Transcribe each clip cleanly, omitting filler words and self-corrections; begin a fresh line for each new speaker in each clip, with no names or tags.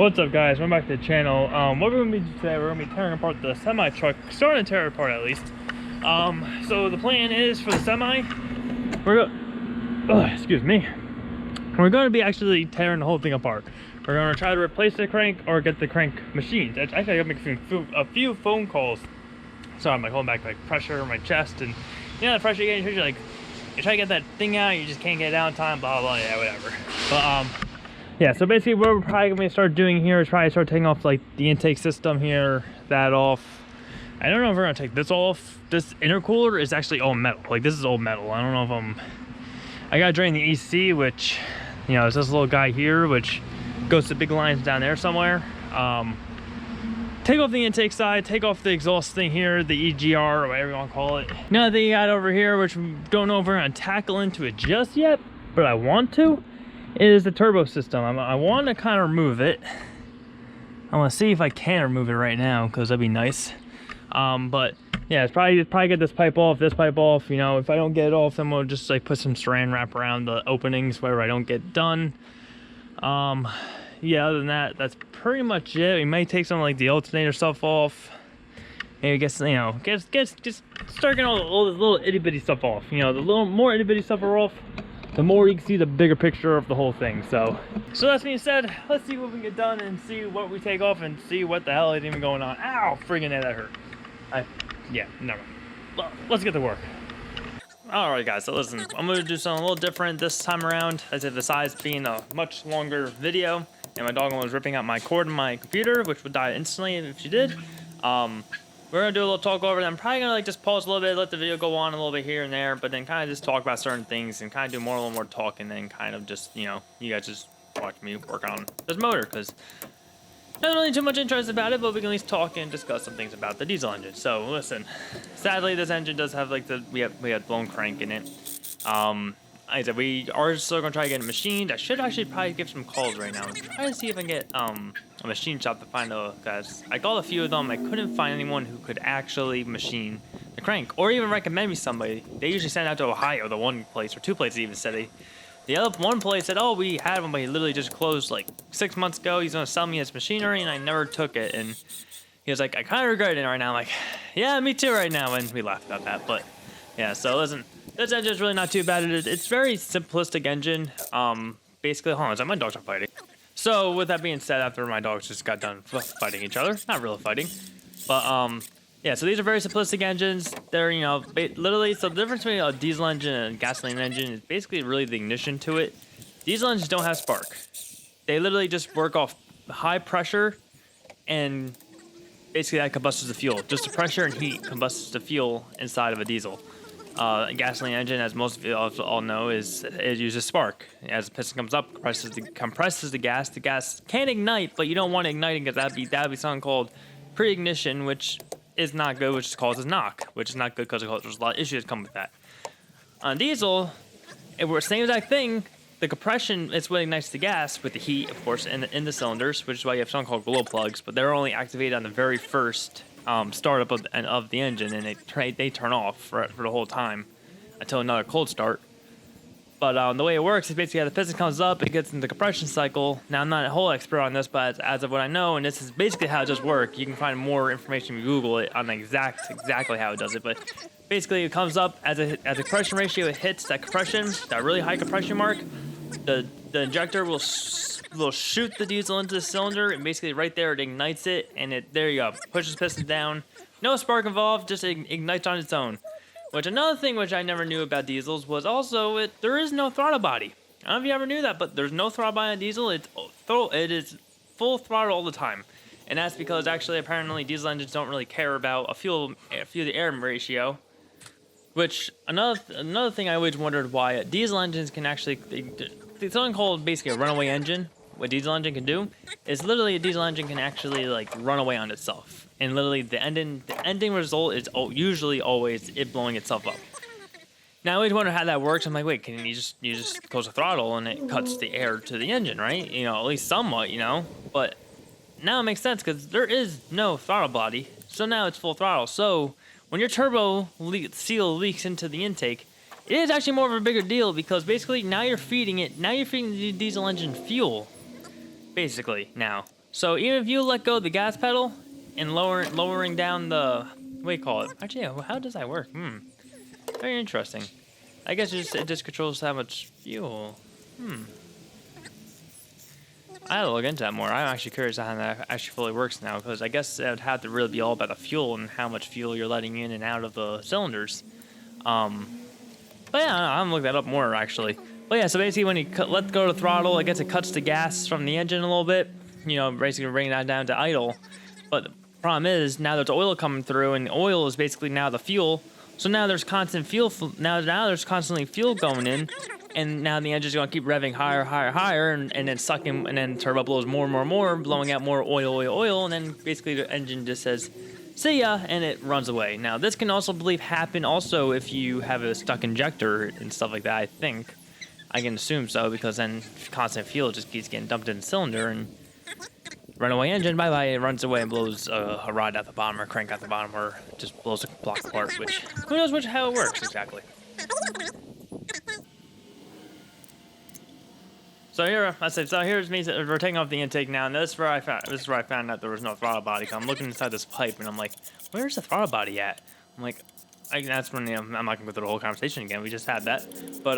What's up, guys? Welcome back to the channel. What we're going to be today, we're going to be tearing apart the semi truck, starting to tear it apart at least. So the plan is for the semi, excuse me, we're going to be actually tearing the whole thing apart. We're going to try to replace the crank or get the crank machined. Actually, I got to make a few phone calls. So I'm like holding back like pressure in my chest, and you know the pressure you get, you're like, you try to get that thing out, you just can't get it out in time, blah blah, yeah, whatever. But yeah, so basically what we're probably going to start doing here is probably start taking off like the intake system here, that off. I don't know if we're going to take this off. This intercooler is actually all metal. Like this is all metal. I don't know if I got to drain the EC, which, you know, it's this little guy here, which goes to big lines down there somewhere. Take off the intake side, take off the exhaust thing here, the EGR or whatever you want to call it. Now that you got over here, which we don't know if we're going to tackle into it just yet, but I want to, is the turbo system. I want to kind of remove it. I want to see if I can remove it right now, because that'd be nice. But yeah, it's probably get this pipe off, you know. If I don't get it off, then we'll just like put some saran wrap around the openings wherever I don't get done. Yeah, other than that, that's pretty much it. We may take some like the alternator stuff off. Maybe just start getting all this little itty bitty stuff off. You know, the little more itty bitty stuff are off, the more you can see the bigger picture of the whole thing. So that being said, let's see what we can get done and see what we take off and see what the hell is even going on. Ow, friggin' that hurt. Yeah, never mind. Well, let's get to work. Alright guys, so listen, I'm going to do something a little different this time around, as if besides being a much longer video, and my dog was ripping out my cord in my computer, which would die instantly if she did. We're going to do a little talk over it. I'm probably going to like just pause a little bit, let the video go on a little bit here and there, but then kind of just talk about certain things and kind of do a little more talking, and then kind of just, you know, you guys just watch me work on this motor, because not really too much interest about it, but we can at least talk and discuss some things about the diesel engine. So listen, sadly this engine does have like we had blown crank in it. Like I said, we are still gonna try to get it machined. I should actually probably give some calls right now and try to see if I can get a machine shop to find a guys. I called a few of them. I couldn't find anyone who could actually machine the crank or even recommend me somebody. They usually send out to Ohio, the one place, or two places even said the other one place said, oh, we had one, but he literally just closed like 6 months ago. He's gonna sell me his machinery, and I never took it. And he was like, I kind of regret it right now. I'm like, yeah, me too right now. And we laughed about that. But yeah, so listen, this engine is really not too bad. It's very simplistic engine. Basically, hold on, is that my dogs are fighting? So with that being said, after my dogs just got done fighting each other, not really fighting, but yeah, so these are very simplistic engines. They're, you know, literally, so the difference between a diesel engine and a gasoline engine is basically really the ignition to it. Diesel engines don't have spark. They literally just work off high pressure, and basically that combusts the fuel. Just the pressure and heat combusts the fuel inside of a diesel. A gasoline engine, as most of you all know, it uses spark. As the piston comes up, compresses the gas. The gas can ignite, but you don't want it igniting because that'd be something called pre-ignition, which is not good, which causes knock, which is not good because there's a lot of issues that come with that. On diesel, it was the same exact thing. The compression is what ignites the gas with the heat, of course, in the cylinders, which is why you have something called glow plugs, but they're only activated on the very first startup of the engine, and they turn off for the whole time until another cold start. But the way it works is basically, as the piston comes up, it gets into the compression cycle. Now, I'm not a whole expert on this, but as of what I know, and this is basically how it does work. You can find more information if you Google it on exactly how it does it. But basically, it comes up as a compression ratio. It hits that compression, that really high compression mark. The injector will shoot the diesel into the cylinder, and basically right there it ignites it, and there you go, pushes piston down. No spark involved, just ignites on its own. Which another thing which I never knew about diesels was also there is no throttle body. I don't know if you ever knew that, but there's no throttle body on diesel. It is full throttle all the time, and that's because actually apparently diesel engines don't really care about a fuel to air ratio. Which another thing I always wondered why diesel engines can actually, it's something called basically a runaway engine. What diesel engine can do is literally a diesel engine can actually like run away on itself. And literally the ending result is usually always it blowing itself up. Now I always wonder how that works. I'm like, wait, can you just close the throttle and it cuts the air to the engine, right? You know, at least somewhat, you know. But now it makes sense because there is no throttle body. So now it's full throttle. So when your turbo seal leaks into the intake, it is actually more of a bigger deal because basically now you're feeding the diesel engine fuel. Basically now. So even if you let go of the gas pedal and lowering down the, what do you call it? Actually, yeah, how does that work? Very interesting. I guess it just controls how much fuel. I gotta look into that more. I'm actually curious how that actually fully works now, because I guess it would have to really be all about the fuel and how much fuel you're letting in and out of the cylinders. But yeah, I'm gonna look that up more actually. But yeah, so basically when you let go of the throttle, I guess it cuts the gas from the engine a little bit. You know, basically bringing that down to idle. But the problem is now there's oil coming through, and the oil is basically now the fuel. So now there's constant fuel. Now there's constantly fuel going in. And now the engine's gonna keep revving higher, and then sucking, and then turbo blows more and more, blowing out more oil, and then basically the engine just says, "See ya," and it runs away. Now this can also happen also if you have a stuck injector and stuff like that. I think I can assume so, because then constant fuel just keeps getting dumped in the cylinder, and runaway engine, bye bye, it runs away and blows a rod out the bottom or crank out the bottom, or just blows the block apart. Which who knows how it works exactly. So here, here's me. We're taking off the intake now, and this is where I found out there was no throttle body. Cause I'm looking inside this pipe, and I'm like, "Where's the throttle body at?" I'm like, that's when I'm not gonna go through the whole conversation again. We just had that, but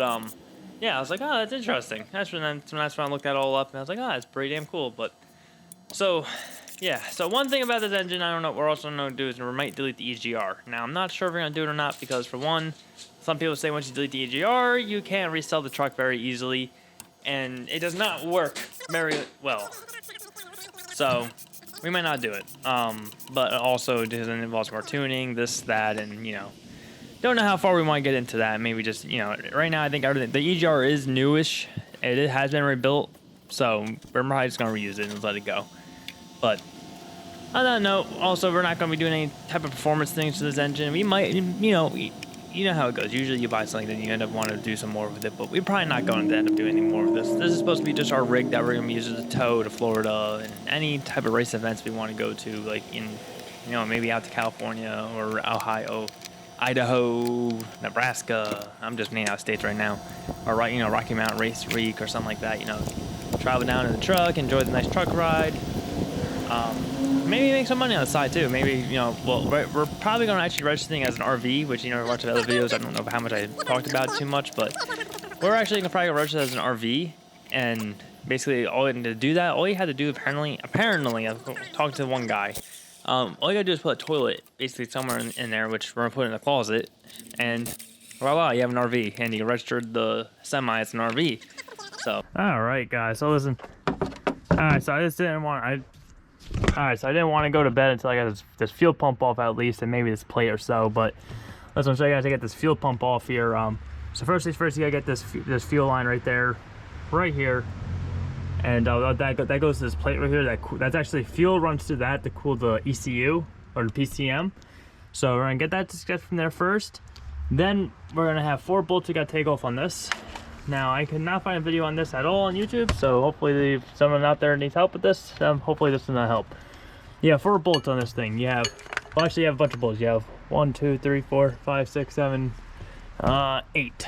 yeah, I was like, "Oh, that's interesting." That's when I looked that all up, and I was like, "Oh, that's pretty damn cool." But so yeah, so one thing about this engine, I don't know. We're also going to do is we might delete the EGR. Now I'm not sure if we're gonna do it or not, because for one, some people say once you delete the EGR, you can't resell the truck very easily. And it does not work very well, so we might not do it. But also because it involves more tuning, this, that, and don't know how far we want to get into that. Maybe just right now I think everything. The EGR is newish. It has been rebuilt, so we're probably just gonna reuse it and let it go. But on that note, also we're not gonna be doing any type of performance things to this engine. We might, you know how it goes. Usually you buy something, then you end up wanting to do some more with it, but we're probably not going to end up doing any more of this. This is supposed to be just our rig that we're going to use as a tow to Florida and any type of race events we want to go to, like in, maybe out to California or Ohio, Idaho, Nebraska. I'm just naming out states right now. Or, Rocky Mountain Race Week or something like that, travel down in the truck, enjoy the nice truck ride. Maybe make some money on the side too. Maybe, we're probably going to actually register this thing as an RV, which, a bunch of other videos, I don't know how much I talked about it too much, but we're actually going to probably register it as an RV. And basically, to do that, all you had to do, apparently, I've talked to one guy, all you got to do is put a toilet basically somewhere in there, which we're going to put in a closet, and voila, you have an RV, and you can register the semi as an RV. So, alright guys, so listen, alright, so I didn't want to go to bed until I got this fuel pump off at least, and maybe this plate or so. But let's show you guys to get this fuel pump off here. So first things first, you gotta get this fuel line right there, right here, and that goes to this plate right here. That's actually fuel runs through that to cool the ECU or the PCM. So we're gonna get that from there first. Then we're gonna have 4 bolts we gotta take off on this. Now, I could not find a video on this at all on YouTube, so hopefully someone out there needs help with this. Hopefully this will not help. You have 4 bolts on this thing. You have, well, actually you have a bunch of bolts. You have 1, 2, 3, 4, 5, 6, 7, 8.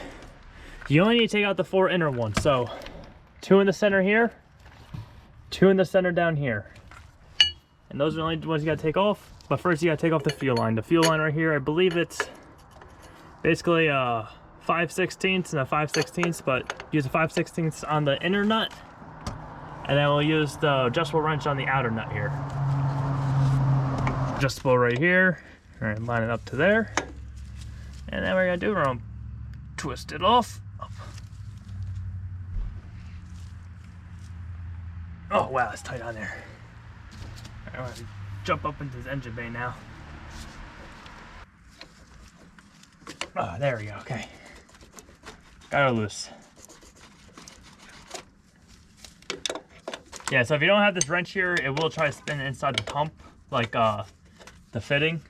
You only need to take out the 4 inner ones. So 2 in the center here, 2 in the center down here. And those are the only ones you gotta take off. But first you gotta take off the fuel line. The fuel line right here, I believe it's basically 5/16 and a 5/16, but use a 5/16 on the inner nut, and then we'll use the adjustable wrench on the outer nut here. Adjustable right here. All right, line it up to there, and then we're gonna twist it off. Oh wow, it's tight on there. All right, I'm gonna jump up into this engine bay now. Oh, there we go. Okay. Got it loose. Yeah, so if you don't have this wrench here, it will try to spin inside the pump, like the fitting.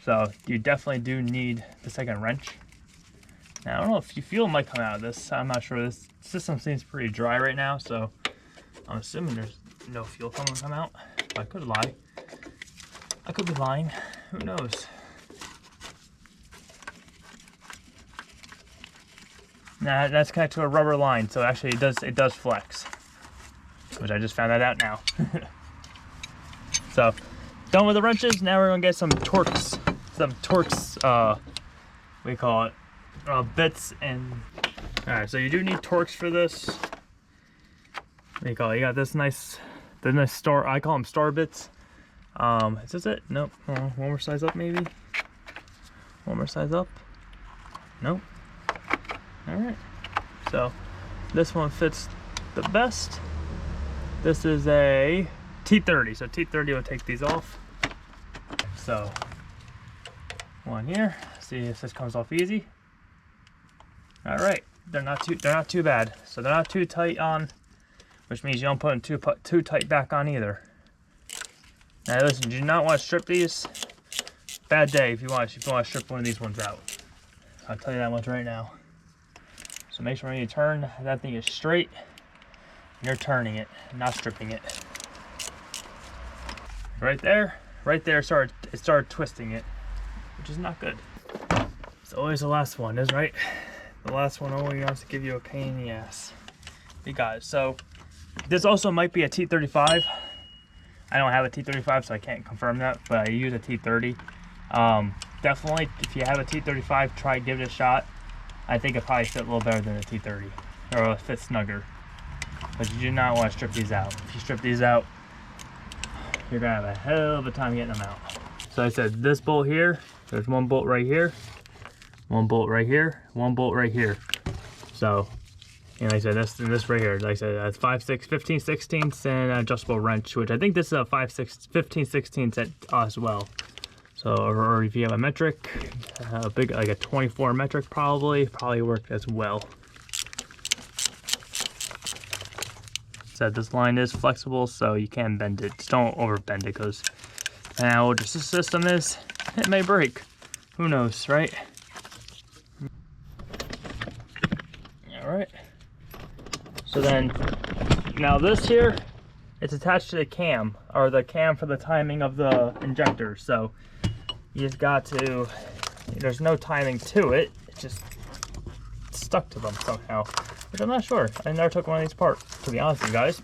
So you definitely do need the second wrench. Now, I don't know if fuel might come out of this. I'm not sure. This system seems pretty dry right now, so I'm assuming there's no fuel come out. But I could lie. I could be lying. Who knows? Nah, that's connected to a rubber line, so actually it does flex, which I just found that out now. So done with the wrenches. Now we're gonna get some Torx, we call it bits. And all right, so you do need Torx for this. What do you call it? You got this nice star, I call them star bits. Is this it? Nope. One more size up, maybe. One more size up. Nope. All right, so this one fits the best. This is a T30, so T30 will take these off. So one here, see if this comes off easy. All right, they're not too bad. So they're not too tight on, which means you don't put them too tight back on either. Now listen, you do not want to strip these. Bad day if you want to strip one of these ones out. I'll tell you that much right now. So make sure when you turn, that thing is straight. You're turning it, not stripping it. Right there, it started twisting it, which is not good. It's always the last one, is right? The last one always wants to give you a pain in the ass. You guys, so this also might be a T35. I don't have a T35, so I can't confirm that, but I use a T30. Definitely, if you have a T35, try give it a shot. I think it probably fit a little better than a T30, or it'll fit snugger. But you do not want to strip these out. If you strip these out, you're gonna have a hell of a time getting them out. So I said this bolt here, there's one bolt right here, one bolt right here, one bolt right here. So, and like I said, this right here, like I said, that's 15/16 and an adjustable wrench, which I think this is a 15/16 as well. So, or if you have a metric, a big, like a 24 metric probably work as well. Said this line is flexible, so you can bend it. Just don't over bend it, because how old the system is, it may break. Who knows, right? All right. So then, now this here, it's attached to the cam, or the cam for the timing of the injector. So you just got to, there's no timing to it. It's just stuck to them somehow, which I'm not sure. I never took one of these apart, to be honest with you guys.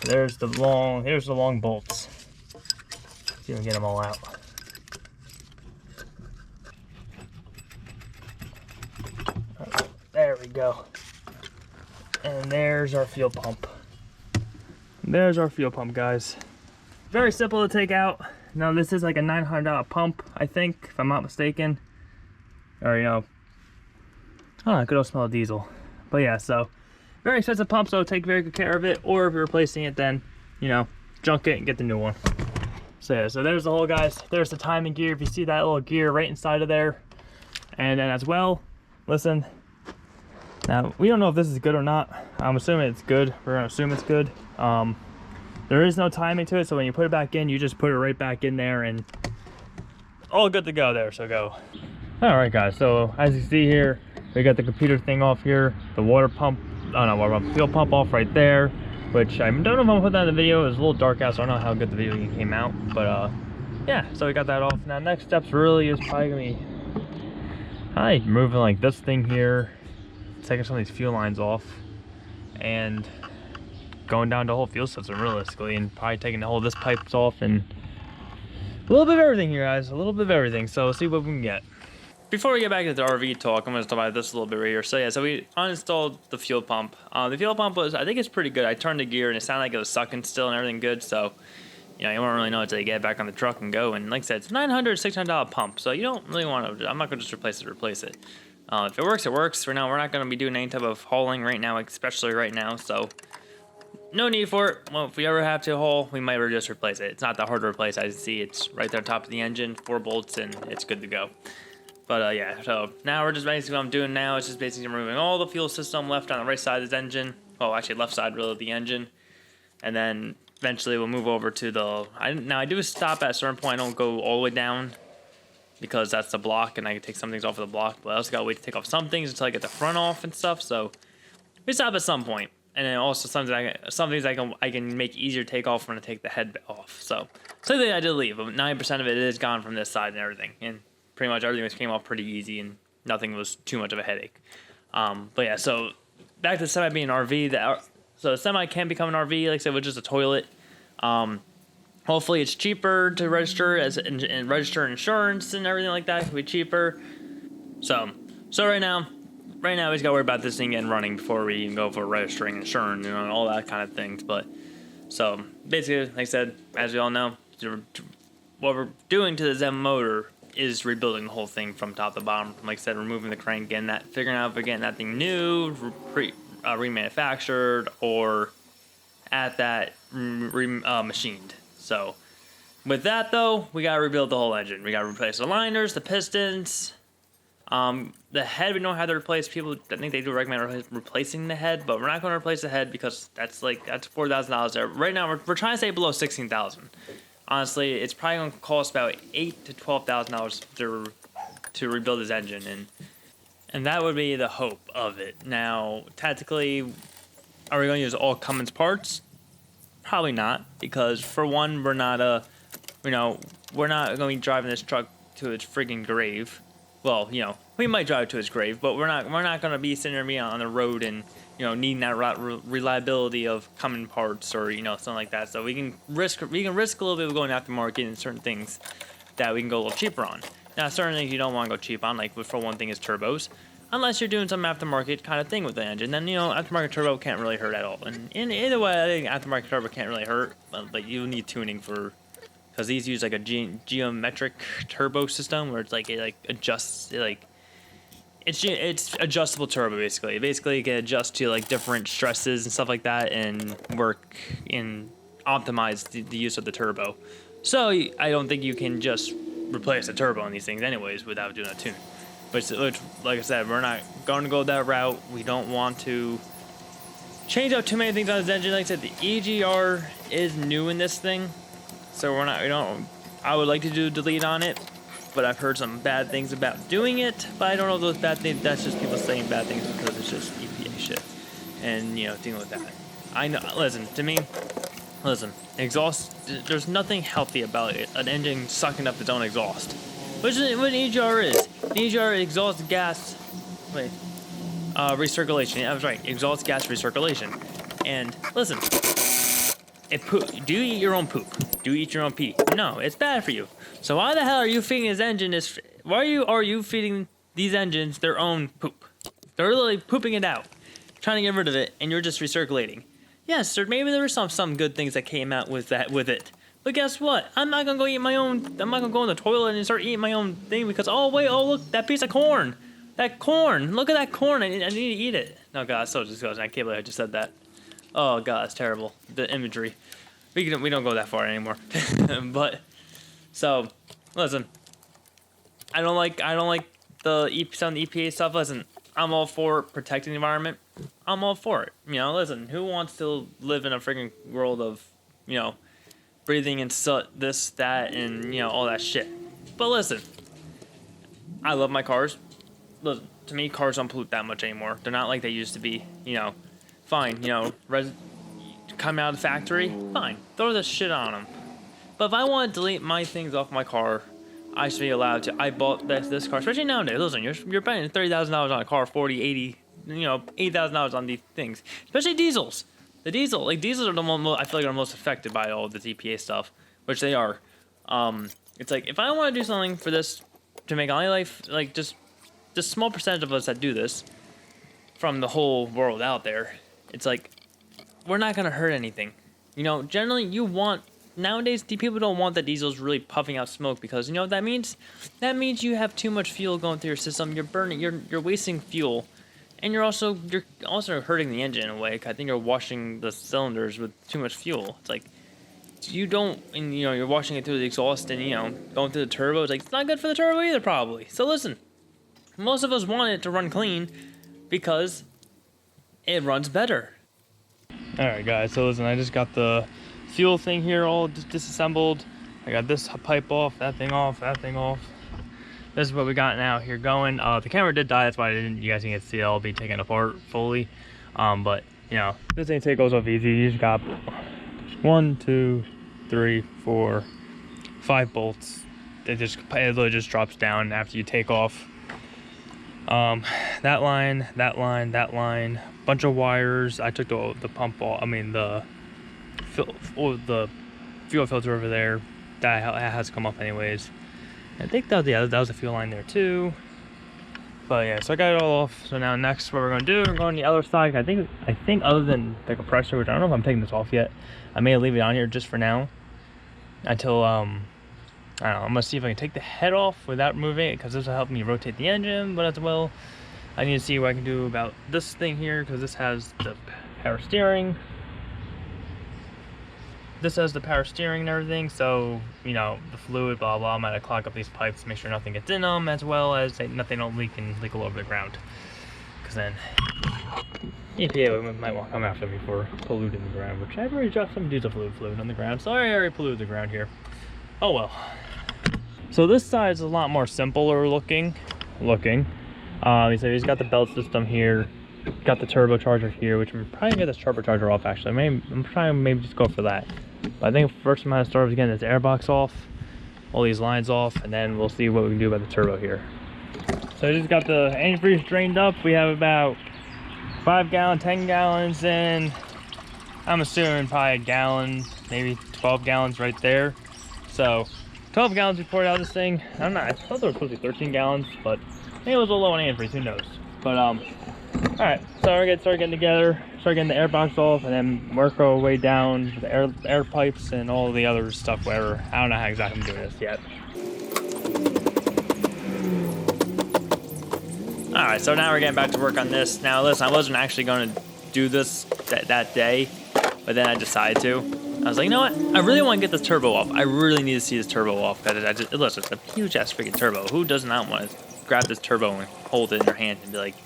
Here's the long bolts. Let's see if we can get them all out. There we go. And there's our fuel pump. There's our fuel pump, guys. Very simple to take out. Now this is like a $900 pump, I think, if I'm not mistaken. Or, you know, oh, good old smell of diesel. But yeah, so very expensive pump, so take very good care of it. Or if you're replacing it, then, you know, junk it and get the new one. So yeah, so there's the hole, guys. There's the timing gear. If you see that little gear right inside of there. And then as well, listen, now we don't know if this is good or not. I'm assuming it's good. We're gonna assume it's good. There is no timing to it, so when you put it back in, you just put it right back in there and all good to go there, so go. All right, guys, so as you see here, we got the computer thing off here, the water pump, oh no, water pump, fuel pump off right there, which I don't know if I'm gonna put that in the video. It was a little dark out, so I don't know how good the video came out, but yeah, so we got that off. Now next steps really is probably gonna be removing like this thing here, taking some of these fuel lines off, and going down the whole fuel system realistically, and probably taking the whole this pipes off, and a little bit of everything here, guys, a little bit of everything. So let's see what we can get. Before we get back into the RV talk, I'm going to talk about this a little bit right here. So yeah, so we uninstalled the fuel pump. The fuel pump was, I think it's pretty good. I turned the gear and it sounded like it was sucking still and everything good. So, you know, you won't really know until you get back on the truck and go. And like I said, it's $900, $600 pump. So you don't really want to, I'm not going to just replace it. If it works, it works. For now, we're not going to be doing any type of hauling right now, especially right now. So no need for it. Well, if we ever have to haul, we might just replace it. It's not that hard to replace. As you see, it's right there on top of the engine, 4 bolts, and it's good to go. But yeah, so now we're just basically what I'm doing now is just basically removing all the fuel system left on the right side of this engine. Well, actually left side really of the engine. And then eventually we'll move over to the, now I do stop at a certain point. I don't go all the way down because that's the block and I can take some things off of the block. But I also got to wait to take off some things until I get the front off and stuff. So we stop at some point. And then also some things I can make easier to take off when I take the head off. So something I did leave, but 9% of it is gone from this side and everything. And pretty much everything came off pretty easy and nothing was too much of a headache. But yeah, so back to the semi being an RV. So the semi can become an RV, like I said, with just a toilet. Hopefully it's cheaper to register and register insurance and everything like that. It'll be cheaper. So right now we just gotta worry about this thing getting running before we even go for registering insurance and all that kind of things. But so basically, like I said, as we all know, what we're doing to the Zen motor is rebuilding the whole thing from top to bottom. Like I said, removing the crank, figuring out if we're getting that thing new, remanufactured, or at that machined. So with that though, we gotta rebuild the whole engine. We gotta replace the liners, the pistons, the head. We don't have to replace. People, I think they do recommend replacing the head, but we're not going to replace the head because that's $4,000 there. Right now, we're trying to stay below $16,000. Honestly, it's probably going to cost about $8,000 to $12,000 to rebuild his engine, and that would be the hope of it. Now, tactically, are we going to use all Cummins parts? Probably not, because for one, we're not going to be driving this truck to its freaking grave. Well, we might drive it to its grave, but we're not going to be sitting there on the road and needing that reliability of Cummins parts or something like that. So we can risk a little bit of going aftermarket in certain things that we can go a little cheaper on. Now, certain things you don't want to go cheap on, like for one thing is turbos, unless you're doing some aftermarket kind of thing with the engine. Then aftermarket turbo can't really hurt at all. And in either way, I think aftermarket turbo can't really hurt, but you need tuning for. Because these use like a geometric turbo system where it's like it adjusts it's adjustable turbo basically. Basically, it can adjust to like different stresses and stuff like that and work and optimize the use of the turbo. So I don't think you can just replace the turbo on these things anyways without doing a tune. Which, like I said, we're not going to go that route. We don't want to change out too many things on this engine. Like I said, the EGR is new in this thing. So I would like to do a delete on it, but I've heard some bad things about doing it, but I don't know if those bad things, that's just people saying bad things because it's just EPA shit. And, dealing with that. I know, exhaust, there's nothing healthy about it, an engine sucking up its own exhaust. Which is what an EGR is. The EGR exhaust gas, recirculation. I was right, exhaust gas recirculation. And listen, do you eat your own poop? Do you eat your own pee? No, it's bad for you. So why the hell are you feeding this engine why are you feeding these engines their own poop? They're literally pooping it out, trying to get rid of it, and you're just recirculating. Yes, sir, maybe there were some good things that came out with it. But guess what? I'm not gonna go eat my own. I'm not gonna go in the toilet and start eating my own thing because look, that piece of corn. That corn. Look at that corn. I need to eat it. No, God, it's so disgusting. I can't believe I just said that. Oh God, it's terrible. The imagery. We don't go that far anymore. But so listen, I don't like some EPA stuff. Listen, I'm all for protecting the environment. I'm all for it. Listen, who wants to live in a freaking world of breathing in soot, this, that, and all that shit? But listen, I love my cars. Listen, to me, cars don't pollute that much anymore. They're not like they used to be. Fine, come out of the factory, fine, throw this shit on them. But if I want to delete my things off my car, I should be allowed to. I bought this car, especially nowadays. Listen, you're spending $30,000 on a car, $80,000 on these things, especially diesels. Diesels are the one I feel like are most affected by all this EPA stuff, which they are. It's like if I want to do something for this to make my life, like just small percentage of us that do this from the whole world out there, it's like we're not gonna hurt anything. Generally nowadays people don't want the diesels really puffing out smoke because what that means? That means you have too much fuel going through your system. You're burning. You're wasting fuel, and you're also hurting the engine in a way. I think you're washing the cylinders with too much fuel. It's like you're washing it through the exhaust and going through the turbo. It's like it's not good for the turbo either, probably. So listen, most of us want it to run clean because it runs better. Alright guys, so listen, I just got the fuel thing here all disassembled. I got this pipe off, that thing off, that thing off. This is what we got now here going. The camera did die, that's why you guys didn't get to see it all be taken apart fully. But this thing goes off easy. You just got 1, 2, 3, 4, 5 bolts. It literally just drops down after you take off. That line, bunch of wires. I took the pump off. I mean the fuel filter over there that has to come up anyways. I think that was a fuel line there too. But yeah, so I got it all off. So now next, what we're gonna do, we're going to the other side. I think other than the compressor, which I don't know if I'm taking this off yet, I may leave it on here just for now until I don't know. I'm gonna see if I can take the head off without moving it, because this will help me rotate the engine. But as well, I need to see what I can do about this thing here, because this has the power steering. This has the power steering and everything, so, you know, the fluid, blah, blah, I'm gonna clog up these pipes to make sure nothing gets in them, as well as nothing don't leak and leak all over the ground. Because then, EPA might want to come after me for polluting the ground, which I've already dropped some diesel fluid on the ground, so I already polluted the ground here. Oh well. So this side is a lot more simpler looking. So he's got the belt system here, got the turbocharger here, which I'm probably gonna get this turbocharger off actually. I'm trying to maybe just go for that. But I think first I'm gonna start with getting this airbox off, all these lines off, and then we'll see what we can do about the turbo here. So I just got the antifreeze drained up. We have about 5 gallon, 10 gallons in. I'm assuming probably a gallon, maybe 12 gallons right there. So 12 gallons we poured out of this thing. I don't know, I thought there was supposed to be 13 gallons, but maybe it was a little low on antifreeze, who knows. But alright, so we're gonna start getting together, start getting the air box off, and then work our way down the air pipes and all the other stuff, whatever. I don't know how exactly I'm doing this yet. Alright, so now we're getting back to work on this. Now listen, I wasn't actually going to do this that day, but then I decided to. I was like, you know what? I really want to get this turbo off. I really need to see this turbo off. Because listen, it's a huge ass freaking turbo. Who does not want to grab this turbo and hold it in your hand and be like,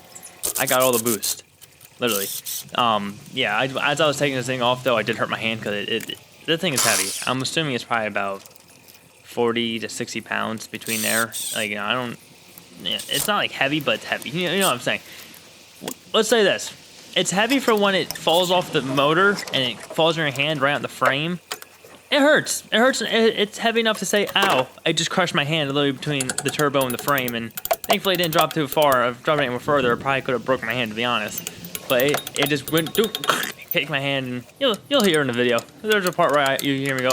I got all the boost, literally. Yeah, as I was taking this thing off though, I did hurt my hand because the thing is heavy. I'm assuming it's probably about 40 to 60 pounds between there. Like, you know, it's not like heavy, but it's heavy. You know what I'm saying? Let's say this. It's heavy for when it falls off the motor and it falls in your hand right on the frame. It hurts. It hurts. It's heavy enough to say, ow, I just crushed my hand literally between the turbo and the frame, and thankfully it didn't drop too far. If it dropped any more further, it probably could have broken my hand, to be honest. But it just went, kicked my hand, and you'll hear in the video. There's a part where you hear me go,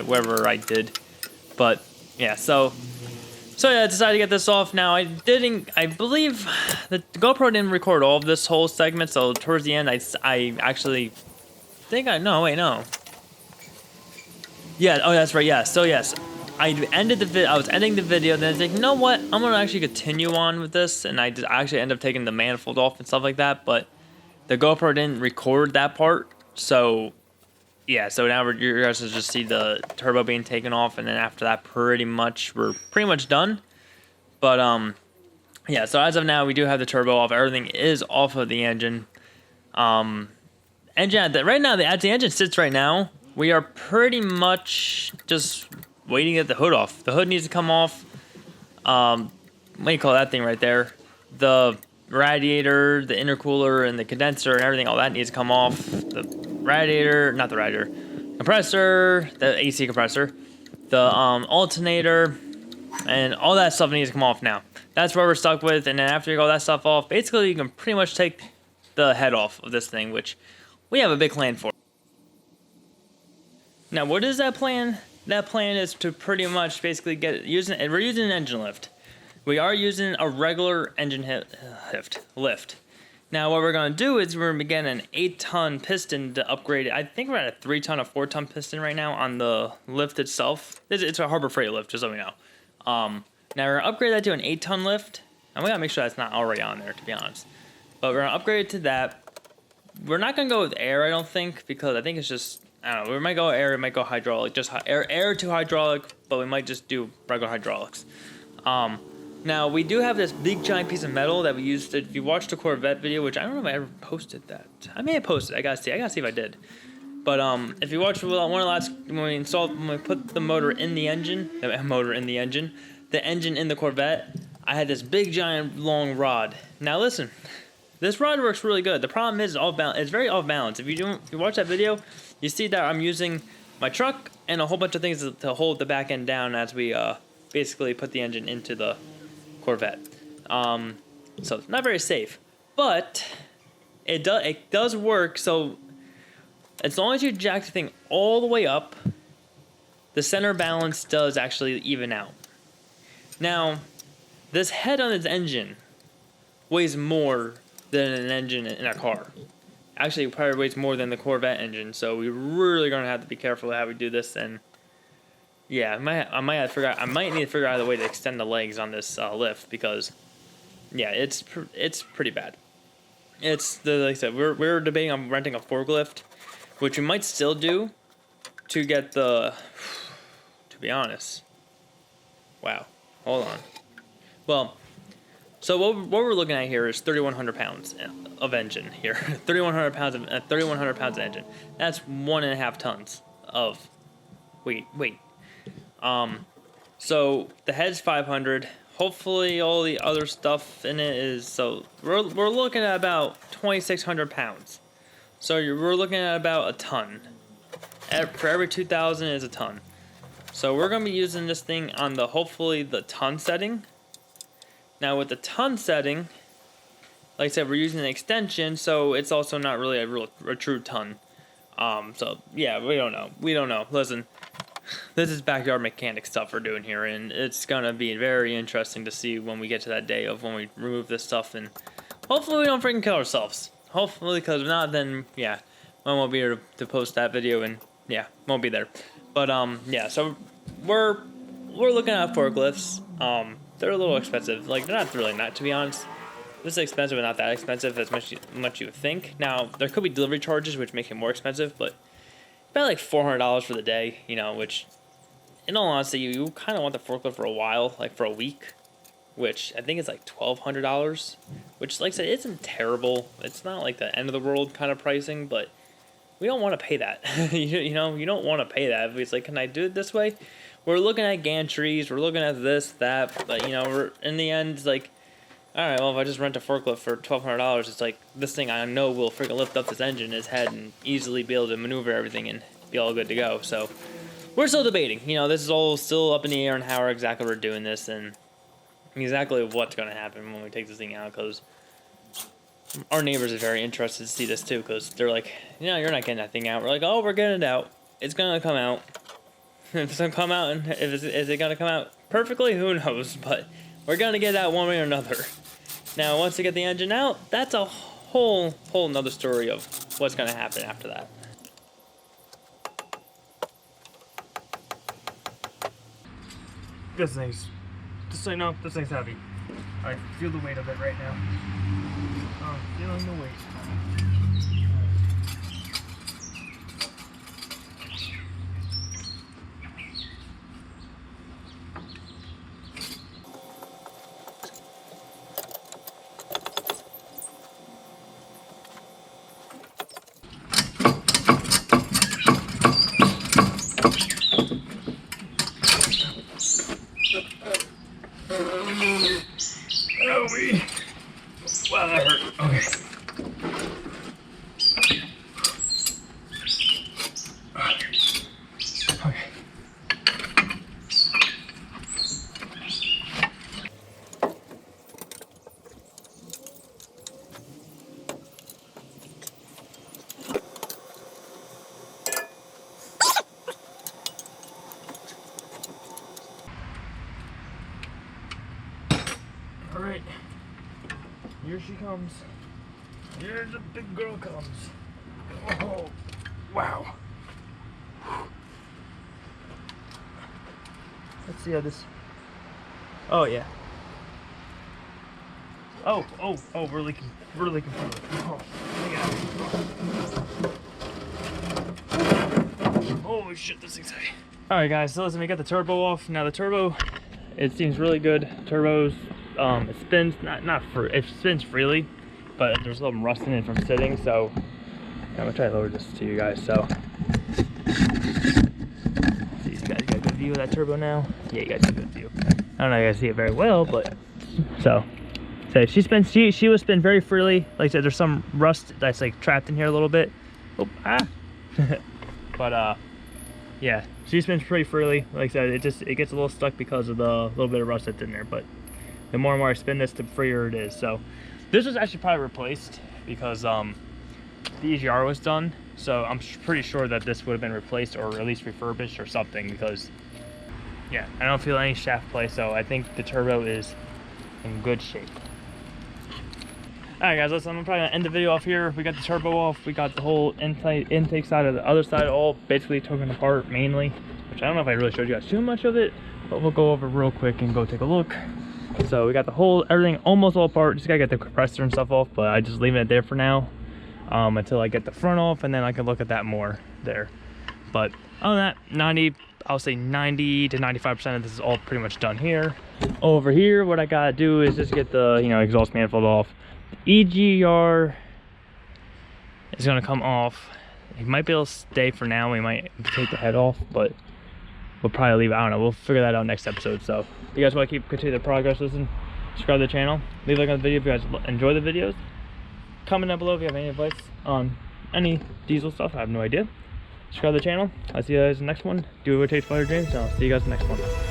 whatever I did. But, yeah, so yeah, I decided to get this off. Now, I believe the GoPro didn't record all of this whole segment, so towards the end, I actually think no. Yeah, oh, that's right, yeah. So, yes, I was ending the video, then I was like, you know what? I'm going to actually continue on with this, and I actually ended up taking the manifold off and stuff like that, but the GoPro didn't record that part, so yeah, so now you guys will just see the turbo being taken off, and then after that, we're pretty much done. But yeah, so as of now, we do have the turbo off. Everything is off of the engine. Right now, as the engine sits right now, we are pretty much just waiting to get the hood off. The hood needs to come off. What do you call that thing right there? The radiator, the intercooler, and the condenser, and everything, all that needs to come off. Compressor, the AC compressor, the alternator, and all that stuff needs to come off now. That's what we're stuck with, and then after you get all that stuff off, basically you can pretty much take the head off of this thing, which we have a big plan for. Now, what is that plan? That plan is to pretty much basically we're using an engine lift. We are using a regular engine lift. Now, what we're going to do is we're going to get an 8-ton piston to upgrade it. I think we're at a 3-ton or 4-ton piston right now on the lift itself. It's a Harbor Freight lift, just so we know. Now, we're going to upgrade that to an 8-ton lift. And we got to make sure that's not already on there, to be honest. But we're going to upgrade it to that. We're not going to go with air, I don't think, because I think it's just, I don't know, we might go air, we might go hydraulic, just air to hydraulic, but we might just do regular hydraulics. Now, we do have this big giant piece of metal that we used if you watched the Corvette video, which I don't know if I ever posted that. I may have posted it. I gotta see if I did. But if you watched one of the last, when we put the motor in the engine, the engine in the Corvette, I had this big giant long rod. Now listen, this rod works really good. The problem is it's very off balance. If you watch that video, you see that I'm using my truck and a whole bunch of things to hold the back end down as we basically put the engine into the Corvette. So it's not very safe, but it does work. So as long as you jack the thing all the way up the center balance does actually even out. Now, this head on its engine weighs more than an engine in a car. Actually, it probably weighs more than the Corvette engine, so we're really gonna have to be careful how we do this. And yeah, I might need to figure out a way to extend the legs on this lift, because yeah, it's pretty bad. Like I said, we're debating on renting a forklift, which we might still do to get the. To be honest, wow, hold on. Well, so what we're looking at here is 3,100 pounds of engine here. 3,100 pounds of engine. That's 1.5 tons of weight. So the head's 500. Hopefully all the other stuff in it is, so we're looking at about 2,600 pounds. So we're looking at about a ton. For every 2,000 is a ton. So we're gonna be using this thing on hopefully the ton setting. Now with the ton setting, like I said, we're using an extension, so it's also not really a true ton. So yeah, we don't know. Listen, this is backyard mechanic stuff we're doing here, and it's gonna be very interesting to see when we get to that day of when we remove this stuff, and hopefully we don't freaking kill ourselves. Hopefully, because if not, then yeah, I won't be here to post that video, and yeah, won't be there. But yeah, so we're looking at forklifts. They're a little expensive. Like, they're not, to be honest. This is expensive, but not that expensive as much you would think. Now, there could be delivery charges, which make it more expensive, but about like $400 for the day, you know, which, in all honesty, you kind of want the forklift for a while, like for a week, which I think is like $1,200, which, like I said, isn't terrible. It's not like the end of the world kind of pricing, but we don't want to pay that. you know, you don't want to pay that. It's like, can I do it this way? We're looking at gantries, we're looking at this, that, but you know, we're in the end, it's like, all right, well, if I just rent a forklift for $1,200, it's like, this thing I know will freaking lift up this engine, its head, and easily be able to maneuver everything and be all good to go. So we're still debating. You know, this is all still up in the air on how exactly we're doing this and exactly what's going to happen when we take this thing out, because our neighbors are very interested to see this too, because they're like, you know, you're not getting that thing out. We're like, oh, we're getting it out. It's going to come out. If it's going to come out, and is it going to come out perfectly? Who knows? But we're going to get that one way or another. Now, once we get the engine out, that's a whole nother story of what's going to happen after that.
This thing's, just so you know, this thing's heavy. I feel the weight of it right now. I'm feeling the weight. Wow, that hurt. Okay. Okay. All right. Here she comes. Here the big girl comes. Oh, wow. Let's see how this. Oh yeah. Oh, we're leaking fluid. Oh, holy shit, this thing's heavy. All right, guys. So listen, we got the turbo off. Now the turbo, it seems really good. Turbos. It spins it spins freely, but there's a little rust in it from sitting. So I'm gonna try to lower this to you guys. So see, you guys got a good view of that turbo now. Yeah, you guys got a good view. I don't know if you guys see it very well, but so she will spin very freely. Like I said, there's some rust that's like trapped in here a little bit. Oh, but yeah, she spins pretty freely. Like I said, it gets a little stuck because of the little bit of rust that's in there, but the more and more I spin this, the freer it is. So this was actually probably replaced because the EGR was done,
So I'm pretty sure that this would have been replaced or at least refurbished or something, because yeah, I don't feel any shaft play, so I think the turbo is in good shape. Alright guys, listen, I'm probably gonna end the video off here. We got the turbo off, we got the whole intake side of the other side all basically taken apart mainly, which I don't know if I really showed you guys too much of it, but we'll go over real quick and go take a look. So we got the whole, everything almost all apart, just gotta get the compressor and stuff off, but I'm just leaving it there for now until I get the front off, and then I can look at that more there. But other than that, I'll say 90 to 95% of this is all pretty much done here. Over here, what I gotta do is just get the, you know, exhaust manifold off. The EGR is gonna come off. It might be able to stay for now. We might take the head off, but we'll probably leave it. I don't know. We'll figure that out next episode. So if you guys want to continue the progress, listen, subscribe to the channel, leave a like on the video if you guys enjoy the videos. Comment down below if you have any advice on any diesel stuff. I have no idea. Subscribe to the channel. I'll see you guys in the next one. Do what it takes for your dreams, and I'll see you guys in the next one.